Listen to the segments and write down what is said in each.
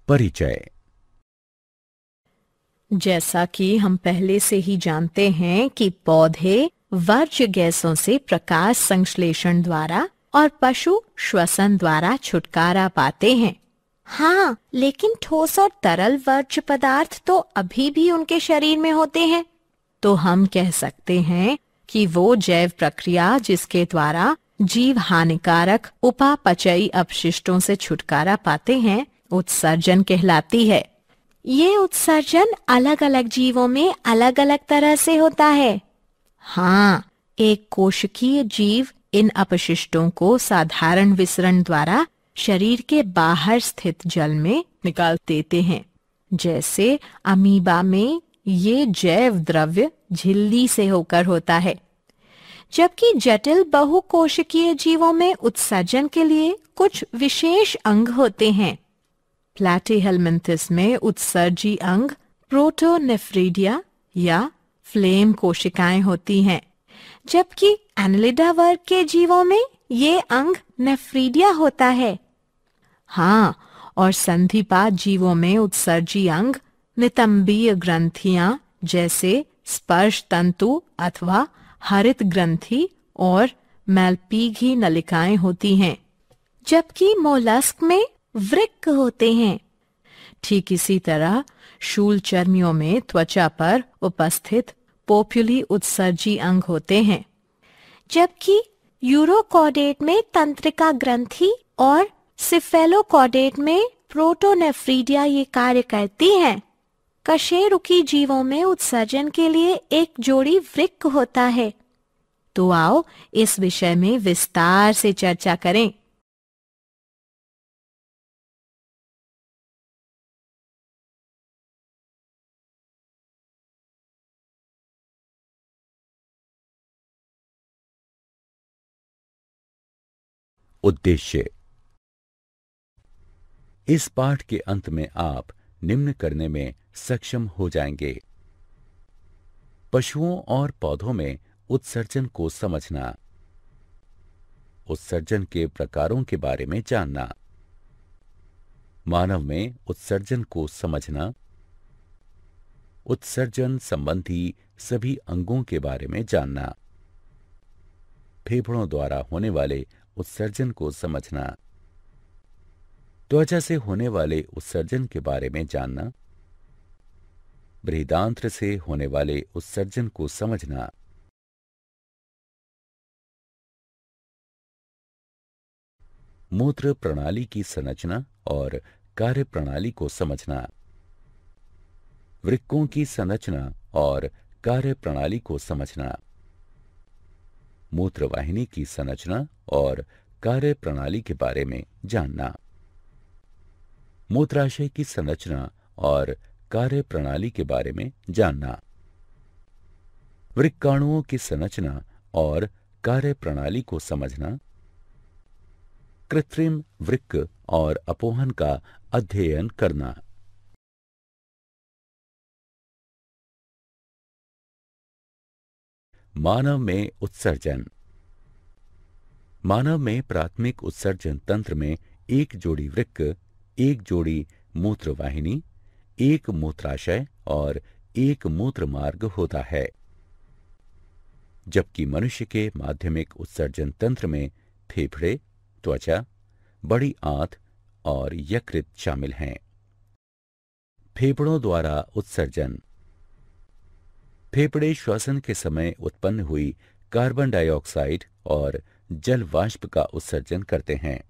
परिचय। जैसा कि हम पहले से ही जानते हैं कि पौधे वर्ज्य गैसों से प्रकाश संश्लेषण द्वारा और पशु श्वसन द्वारा छुटकारा पाते हैं। हाँ, लेकिन ठोस और तरल वर्ज्य पदार्थ तो अभी भी उनके शरीर में होते हैं। तो हम कह सकते हैं कि वो जैव प्रक्रिया जिसके द्वारा जीव हानिकारक उपापचयी अपशिष्टों से छुटकारा पाते हैं, उत्सर्जन कहलाती है। ये उत्सर्जन अलग अलग जीवों में अलग अलग तरह से होता है। हाँ, एक कोशिकीय जीव इन अपशिष्टों को साधारण विसरण द्वारा शरीर के बाहर स्थित जल में निकाल देते हैं। जैसे अमीबा में ये जैव द्रव्य झिल्ली से होकर होता है, जबकि जटिल बहुकोशिकीय जीवों में उत्सर्जन के लिए कुछ विशेष अंग होते हैं। प्लैटीहेलमिन्थस में उत्सर्जी अंग प्रोटोनेफ्रिडिया या फ्लेम कोशिकाएं होती हैं, जबकि एनालिडा वर्ग के जीवों में ये अंग नेफ्रिडिया होता है। हाँ, और संधिपात जीवों में उत्सर्जी अंग नितंबीय ग्रंथियां जैसे स्पर्श तंतु अथवा हरित ग्रंथि और मैल्पीघी नलिकाएं होती हैं, जबकि मोलस्क में वृक्क होते हैं। ठीक इसी तरह शूलचर्मियों में त्वचा पर उपस्थित पोप्युली उत्सर्जी अंग होते हैं, जबकि यूरोकॉर्डेट में तंत्रिका ग्रंथि और सिफेलोकॉर्डेट में प्रोटोनेफ्रिडिया ये कार्य करती हैं। कशेरुकी जीवों में उत्सर्जन के लिए एक जोड़ी वृक्क होता है। तो आओ इस विषय में विस्तार से चर्चा करें। उद्देश्य। इस पाठ के अंत में आप निम्न करने में सक्षम हो जाएंगे: पशुओं और पौधों में उत्सर्जन को समझना, उत्सर्जन के प्रकारों के बारे में जानना, मानव में उत्सर्जन को समझना, उत्सर्जन संबंधी सभी अंगों के बारे में जानना, फेफड़ों द्वारा होने वाले उत्सर्जन को समझना, त्वचा से होने वाले उत्सर्जन के बारे में जानना, बृहदांत्र से होने वाले उत्सर्जन को समझना, मूत्र प्रणाली की संरचना और कार्य प्रणाली को समझना, वृक्कों की संरचना और कार्य प्रणाली को समझना, मूत्रवाहिनी की संरचना और कार्य प्रणाली के बारे में जानना, मूत्राशय की संरचना और कार्य प्रणाली के बारे में जानना, वृक्काणुओं की संरचना और कार्य प्रणाली को समझना, कृत्रिम वृक्क और अपोहन का अध्ययन करना। मानव में उत्सर्जन। मानव में प्राथमिक उत्सर्जन तंत्र में एक जोड़ी वृक्क, एक जोड़ी मूत्रवाहिनी, एक मूत्राशय और एक मूत्र मार्ग होता है, जबकि मनुष्य के माध्यमिक उत्सर्जन तंत्र में फेफड़े, त्वचा, बड़ी आंत और यकृत शामिल हैं। फेफड़ों द्वारा उत्सर्जन। फेफड़े श्वसन के समय उत्पन्न हुई कार्बन डाइऑक्साइड और जल वाष्प का उत्सर्जन करते हैं।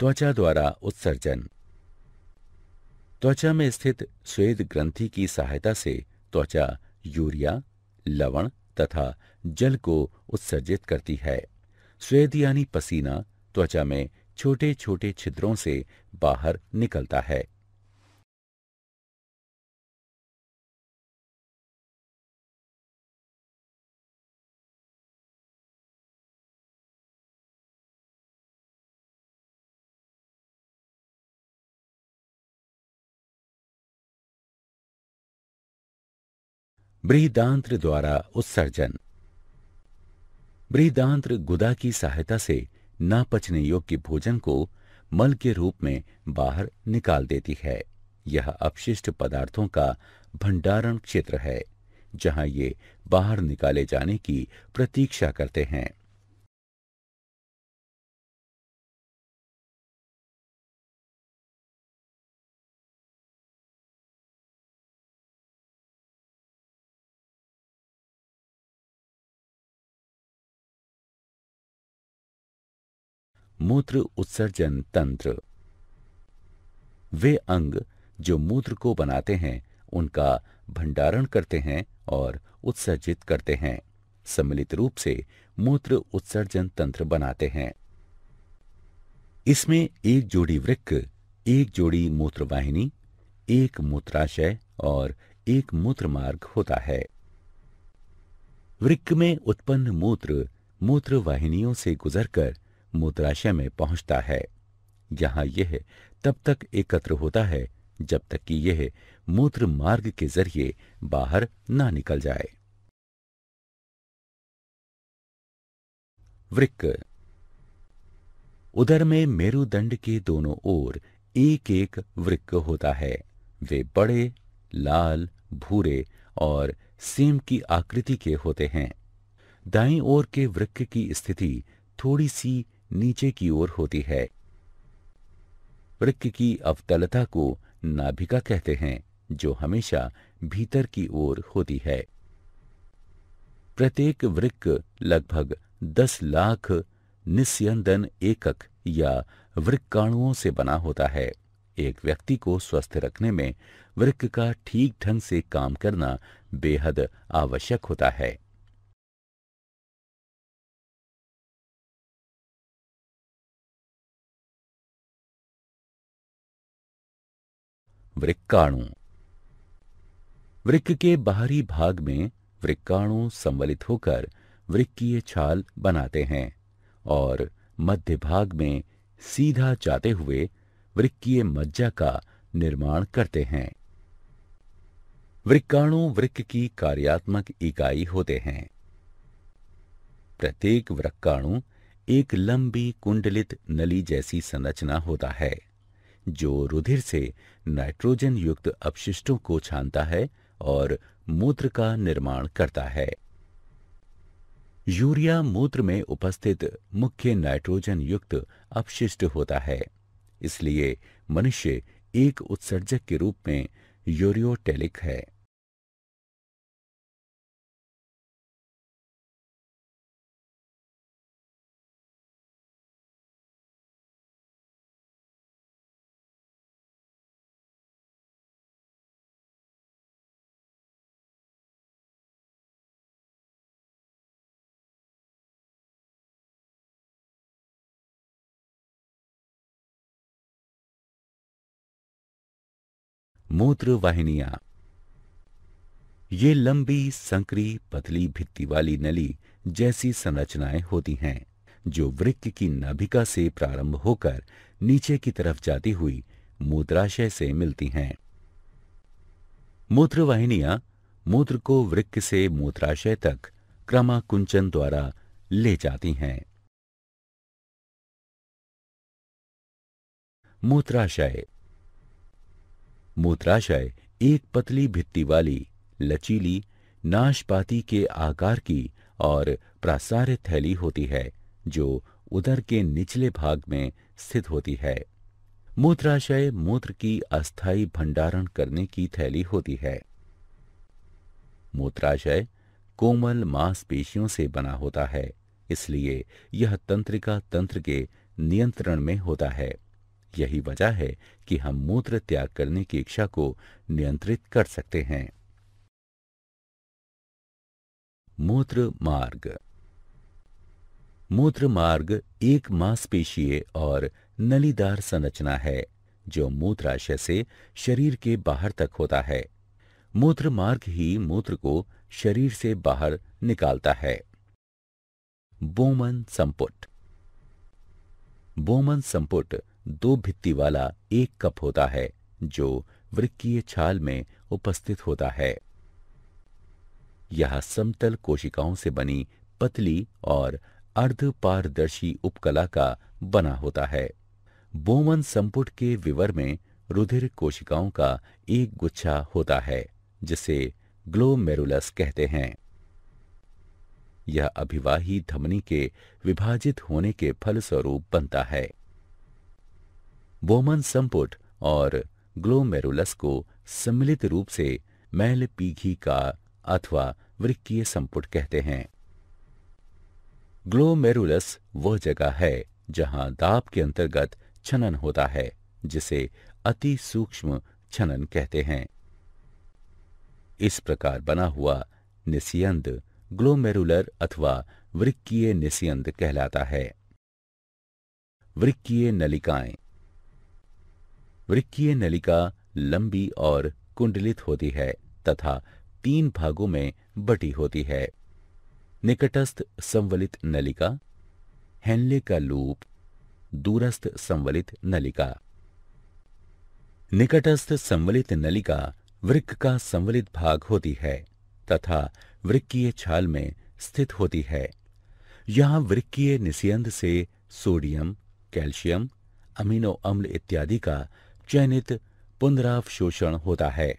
त्वचा द्वारा उत्सर्जन। त्वचा में स्थित स्वेद ग्रंथि की सहायता से त्वचा यूरिया, लवण तथा जल को उत्सर्जित करती है। स्वेद यानी पसीना त्वचा में छोटे छोटे छिद्रों से बाहर निकलता है। बृहदांत्र द्वारा उत्सर्जन। बृहदांत्र गुदा की सहायता से ना पचने योग्य भोजन को मल के रूप में बाहर निकाल देती है। यह अपशिष्ट पदार्थों का भंडारण क्षेत्र है, जहां ये बाहर निकाले जाने की प्रतीक्षा करते हैं। मूत्र उत्सर्जन तंत्र। वे अंग जो मूत्र को बनाते हैं, उनका भंडारण करते हैं और उत्सर्जित करते हैं, सम्मिलित रूप से मूत्र उत्सर्जन तंत्र बनाते हैं। इसमें एक जोड़ी वृक्क, एक जोड़ी मूत्रवाहिनी, एक मूत्राशय और एक मूत्र मार्ग होता है। वृक्क में उत्पन्न मूत्र मूत्रवाहिनियों से गुजरकर मूत्राशय में पहुंचता है। यहां यह तब तक एकत्र होता है जब तक कि यह मूत्र मार्ग के जरिए बाहर ना निकल जाए। वृक्क। उदर में मेरुदंड के दोनों ओर एक एक वृक्क होता है। वे बड़े, लाल, भूरे और सेम की आकृति के होते हैं। दाईं ओर के वृक्क की स्थिति थोड़ी सी नीचे की ओर होती है। वृक्क की अवतलता को नाभिका कहते हैं, जो हमेशा भीतर की ओर होती है। प्रत्येक वृक्क लगभग 10 लाख निस्यंदन एकक या वृक्काणुओं से बना होता है। एक व्यक्ति को स्वस्थ रखने में वृक्क का ठीक ढंग से काम करना बेहद आवश्यक होता है। वृक्काणु। वृक्क के बाहरी भाग में वृक्काणु संवलित होकर वृक्कीय छाल बनाते हैं और मध्य भाग में सीधा जाते हुए वृक्कीय मज्जा का निर्माण करते हैं। वृक्काणु वृक्क की कार्यात्मक इकाई होते हैं। प्रत्येक वृक्काणु एक लंबी कुंडलित नली जैसी संरचना होता है, जो रुधिर से नाइट्रोजन युक्त अपशिष्टों को छानता है और मूत्र का निर्माण करता है। यूरिया मूत्र में उपस्थित मुख्य नाइट्रोजन युक्त अपशिष्ट होता है, इसलिए मनुष्य एक उत्सर्जक के रूप में यूरियोटेलिक है। मूत्र वाहिनियां। ये लंबी, संकरी, पतली भित्ति वाली नली जैसी संरचनाएं होती हैं, जो वृक्क की नाभिका से प्रारंभ होकर नीचे की तरफ जाती हुई मूत्राशय से मिलती हैं। मूत्र वाहिनियां मूत्र को वृक्क से मूत्राशय तक क्रमाकुंचन द्वारा ले जाती हैं। मूत्राशय। मूत्राशय एक पतली भित्ति वाली, लचीली, नाशपाती के आकार की और प्रासार्य थैली होती है, जो उदर के निचले भाग में स्थित होती है। मूत्राशय मूत्र की अस्थायी भंडारण करने की थैली होती है। मूत्राशय कोमल मांसपेशियों से बना होता है, इसलिए यह तंत्रिका तंत्र के नियंत्रण में होता है। यही वजह है कि हम मूत्र त्याग करने की इच्छा को नियंत्रित कर सकते हैं। मूत्र मार्ग। मूत्र मार्ग एक मांसपेशीय और नलीदार संरचना है, जो मूत्राशय से शरीर के बाहर तक होता है। मूत्र मार्ग ही मूत्र को शरीर से बाहर निकालता है। बोमन संपुट। बोमन संपुट 2 भित्ति वाला एक कप होता है, जो वृक्कीय छाल में उपस्थित होता है। यह समतल कोशिकाओं से बनी पतली और अर्धपारदर्शी उपकला का बना होता है। बोमन संपुट के विवर में रुधिर कोशिकाओं का एक गुच्छा होता है जिसे ग्लोमेरुलस कहते हैं। यह अभिवाही धमनी के विभाजित होने के फलस्वरूप बनता है। बोमन संपुट और ग्लोमेरुलस को सम्मिलित रूप से मैलपीघी का अथवा वृक्कीय संपुट कहते हैं। ग्लोमेरुलस वह जगह है जहां दाब के अंतर्गत छनन होता है, जिसे अति सूक्ष्म छनन कहते हैं। इस प्रकार बना हुआ निस्यंद ग्लोमेरुलर अथवा वृक्कीय निस्यंद कहलाता है। वृक्कीय नलिकाएं। वृक्कीय नलिका लंबी और कुंडलित होती है तथा 3 भागों में बटी होती है। निकटस्थ संवलित नलिका, हेनले का लूप, दूरस्थ संवलित नलिका। निकटस्थ संवलित नलिका वृक्क का संवलित भाग होती है तथा वृक्कीय छाल में स्थित होती है। यहाँ वृक्कीय निस्यंद से सोडियम, कैल्शियम, अमीनो अम्ल इत्यादि का चयनित पुनरावशोषण होता है।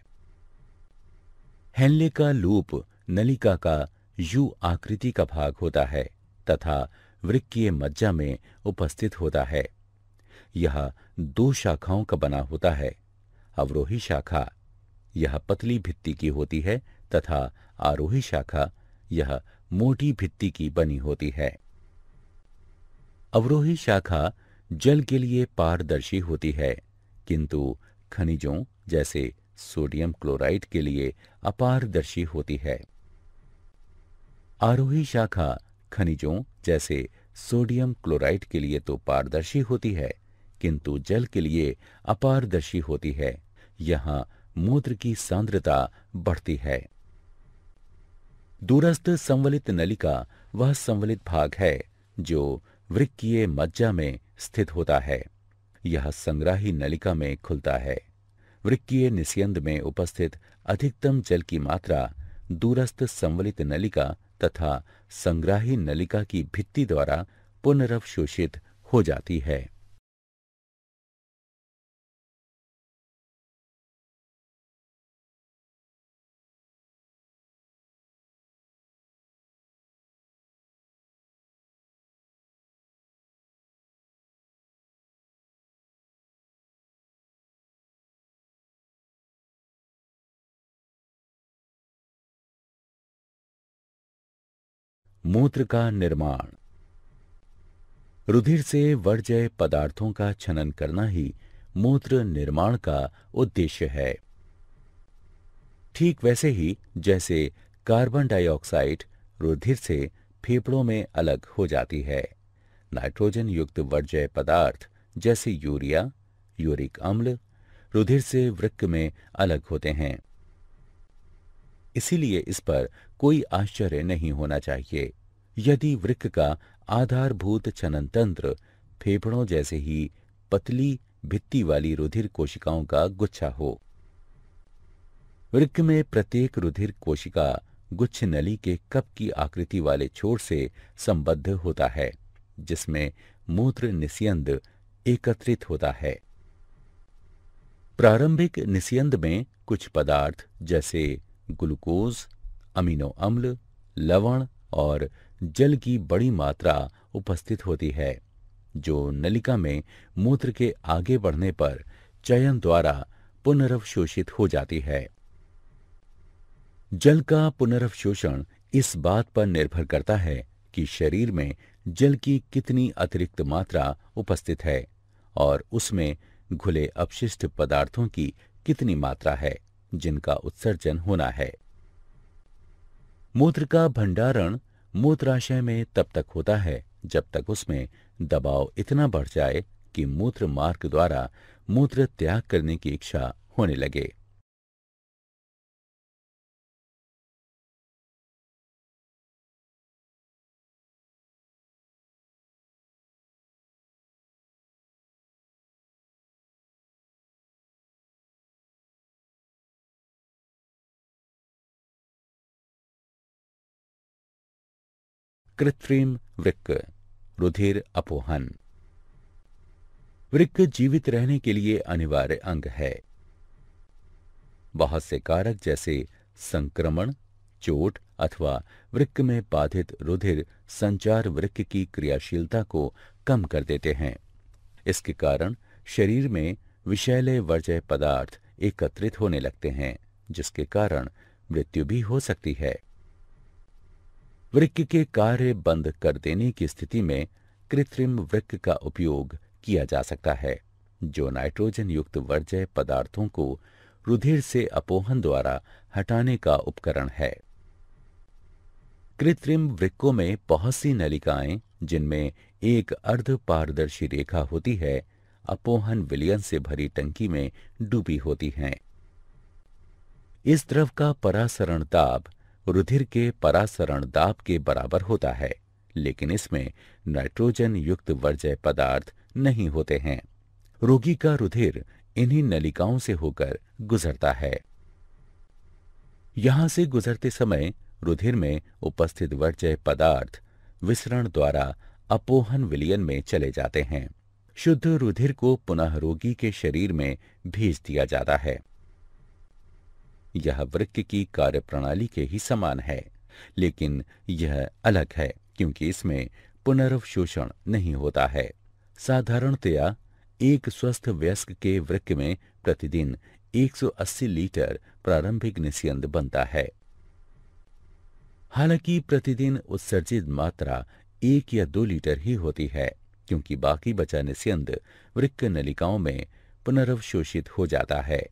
हेनले का लूप नलिका का यू आकृति का भाग होता है तथा वृक्कीय मज्जा में उपस्थित होता है। यह 2 शाखाओं का बना होता है। अवरोही शाखा यह पतली भित्ति की होती है तथा आरोही शाखा यह मोटी भित्ति की बनी होती है। अवरोही शाखा जल के लिए पारदर्शी होती है, किंतु खनिजों जैसे सोडियम क्लोराइड के लिए अपारदर्शी होती है। आरोही शाखा खनिजों जैसे सोडियम क्लोराइड के लिए तो पारदर्शी होती है, किंतु जल के लिए अपारदर्शी होती है। यहाँ मूत्र की सांद्रता बढ़ती है। दूरस्थ संवलित नलिका वह संवलित भाग है जो वृक्कीय मज्जा में स्थित होता है। यह संग्राही नलिका में खुलता है। वृक्कीय निस्यंद में उपस्थित अधिकतम जल की मात्रा दूरस्थ संवलित नलिका तथा संग्राही नलिका की भित्ति द्वारा पुनरवशोषित हो जाती है। मूत्र का निर्माण। रुधिर से वर्ज्य पदार्थों का छनन करना ही मूत्र निर्माण का उद्देश्य है। ठीक वैसे ही जैसे कार्बन डाइऑक्साइड रुधिर से फेफड़ों में अलग हो जाती है, नाइट्रोजन युक्त वर्ज्य पदार्थ जैसे यूरिया, यूरिक अम्ल रुधिर से वृक्क में अलग होते हैं। इसीलिए इस पर कोई आश्चर्य नहीं होना चाहिए यदि वृक्क का आधारभूत छनन तंत्र फेफड़ों जैसे ही पतली भित्ति वाली रुधिर कोशिकाओं का गुच्छा हो। वृक्क में प्रत्येक रुधिर कोशिका गुच्छ नली के कप की आकृति वाले छोर से संबद्ध होता है, जिसमें मूत्र निस्यंद एकत्रित होता है। प्रारंभिक निस्यंद में कुछ पदार्थ जैसे ग्लूकोज, अमीनो अम्ल, लवण और जल की बड़ी मात्रा उपस्थित होती है, जो नलिका में मूत्र के आगे बढ़ने पर चयन द्वारा पुनरवशोषित हो जाती है। जल का पुनरवशोषण इस बात पर निर्भर करता है कि शरीर में जल की कितनी अतिरिक्त मात्रा उपस्थित है और उसमें घुले अपशिष्ट पदार्थों की कितनी मात्रा है जिनका उत्सर्जन होना है। मूत्र का भंडारण मूत्राशय में तब तक होता है जब तक उसमें दबाव इतना बढ़ जाए कि मूत्र मार्ग द्वारा मूत्र त्याग करने की इच्छा होने लगे। कृत्रिम वृक्क, रुधिर अपोहन। वृक्क जीवित रहने के लिए अनिवार्य अंग है। बहुत से कारक जैसे संक्रमण, चोट अथवा वृक्क में बाधित रुधिर संचार वृक्क की क्रियाशीलता को कम कर देते हैं। इसके कारण शरीर में विषैले वर्ज्य पदार्थ एकत्रित होने लगते हैं, जिसके कारण मृत्यु भी हो सकती है। वृक्क के कार्य बंद कर देने की स्थिति में कृत्रिम वृक्क का उपयोग किया जा सकता है, जो नाइट्रोजन युक्त वर्ज्य पदार्थों को रुधिर से अपोहन द्वारा हटाने का उपकरण है। कृत्रिम वृक्कों में बहुत सी नलिकाएं, जिनमें एक अर्ध पारदर्शी रेखा होती है, अपोहन विलयन से भरी टंकी में डूबी होती हैं। इस द्रव का परासरण दाब रुधिर के परासरण दाब के बराबर होता है, लेकिन इसमें नाइट्रोजन युक्त वर्ज्य पदार्थ नहीं होते हैं। रोगी का रुधिर इन्हीं नलिकाओं से होकर गुजरता है। यहां से गुजरते समय रुधिर में उपस्थित वर्ज्य पदार्थ विसरण द्वारा अपोहन विलयन में चले जाते हैं। शुद्ध रुधिर को पुनः रोगी के शरीर में भेज दिया जाता है। यह वृक्क की कार्यप्रणाली के ही समान है, लेकिन यह अलग है क्योंकि इसमें पुनर्वशोषण नहीं होता है। साधारणतया एक स्वस्थ वयस्क के वृक्क में प्रतिदिन 180 लीटर प्रारंभिक निस्यंद बनता है। हालांकि प्रतिदिन उत्सर्जित मात्रा 1 या 2 लीटर ही होती है, क्योंकि बाकी बचा निस्यंद वृक्क नलिकाओं में पुनर्वशोषित हो जाता है।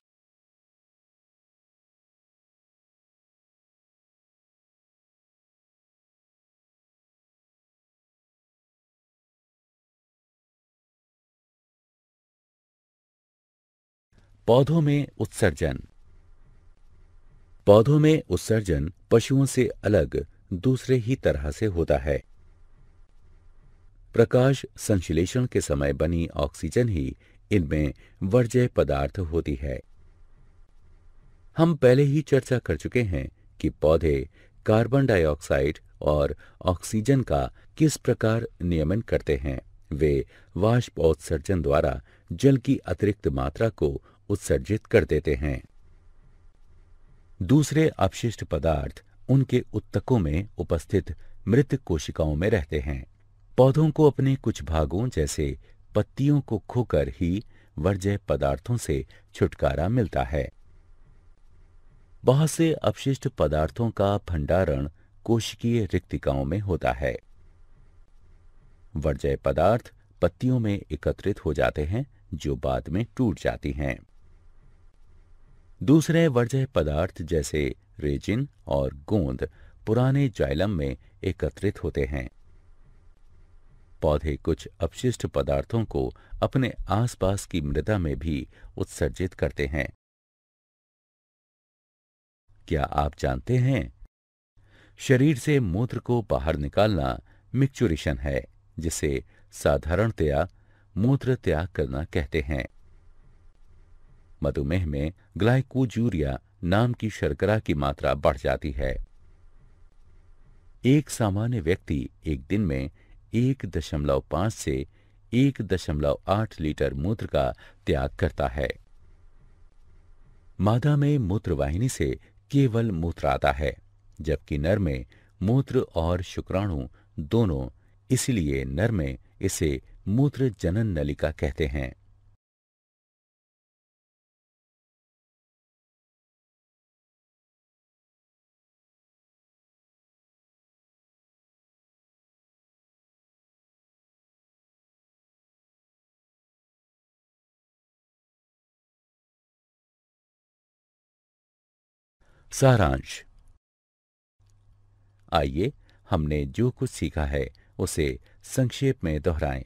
पौधों में उत्सर्जन। पौधों में उत्सर्जन पशुओं से अलग दूसरे ही तरह से होता है। प्रकाश संश्लेषण के समय बनी ऑक्सीजन ही इनमें वर्ज्य पदार्थ होती है। हम पहले ही चर्चा कर चुके हैं कि पौधे कार्बन डाइऑक्साइड और ऑक्सीजन का किस प्रकार नियमन करते हैं। वे वाष्पोत्सर्जन द्वारा जल की अतिरिक्त मात्रा को उत्सर्जित कर देते हैं। दूसरे अपशिष्ट पदार्थ उनके उत्तकों में उपस्थित मृत कोशिकाओं में रहते हैं। पौधों को अपने कुछ भागों जैसे पत्तियों को खोकर ही वर्ज्य पदार्थों से छुटकारा मिलता है। बहुत से अपशिष्ट पदार्थों का भंडारण कोशिकीय रिक्तिकाओं में होता है। वर्ज्य पदार्थ पत्तियों में एकत्रित हो जाते हैं, जो बाद में टूट जाती हैं। दूसरे वर्ज्य पदार्थ जैसे रेजिन और गोंद पुराने जाइलम में एकत्रित होते हैं। पौधे कुछ अपशिष्ट पदार्थों को अपने आसपास की मृदा में भी उत्सर्जित करते हैं। क्या आप जानते हैं, शरीर से मूत्र को बाहर निकालना मिक्चुरेशन है, जिसे साधारणतया मूत्र त्याग करना कहते हैं। मधुमेह में ग्लाइकोजूरिया नाम की शर्करा की मात्रा बढ़ जाती है। एक सामान्य व्यक्ति एक दिन में 1.5 से 1.8 लीटर मूत्र का त्याग करता है। मादा में मूत्रवाहिनी से केवल मूत्र आता है, जबकि नर में मूत्र और शुक्राणु दोनों, इसलिए नर में इसे मूत्र जनन नलिका कहते हैं। सारांश। आइए हमने जो कुछ सीखा है उसे संक्षेप में दोहराएं।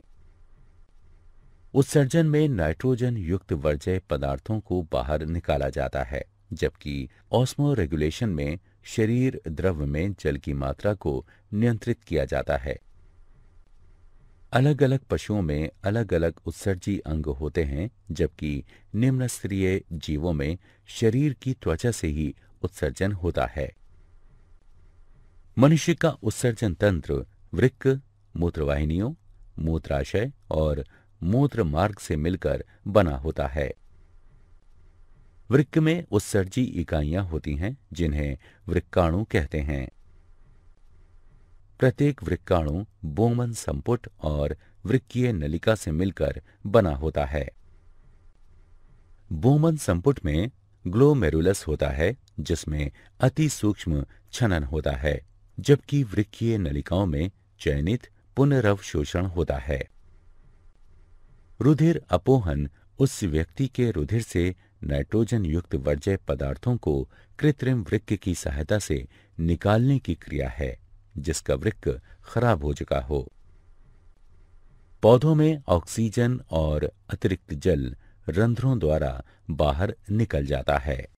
उत्सर्जन में नाइट्रोजन युक्त वर्ज्य पदार्थों को बाहर निकाला जाता है, जबकि ऑस्मो रेगुलेशन में शरीर द्रव में जल की मात्रा को नियंत्रित किया जाता है। अलग अलग पशुओं में अलग अलग उत्सर्जी अंग होते हैं, जबकि निम्न स्तरीय जीवों में शरीर की त्वचा से ही उत्सर्जन होता है। मनुष्य का उत्सर्जन तंत्र वृक्क मूत्रवाहिनियों, मूत्राशय और मूत्र मार्ग से मिलकर बना होता है। वृक्क में उत्सर्जी इकाइयां होती हैं जिन्हें वृक्काणु कहते हैं। प्रत्येक वृक्काणु बोमन संपुट और वृक्कीय नलिका से मिलकर बना होता है। बोमन संपुट में ग्लोमेरुलस होता है जिसमें अति सूक्ष्म छनन होता है, जबकि वृक्कीय नलिकाओं में चयनित पुनरवशोषण होता है। रुधिर अपोहन उस व्यक्ति के रुधिर से नाइट्रोजन युक्त वर्ज्य पदार्थों को कृत्रिम वृक्क की सहायता से निकालने की क्रिया है जिसका वृक्क खराब हो चुका हो। पौधों में ऑक्सीजन और अतिरिक्त जल रंध्रों द्वारा बाहर निकल जाता है।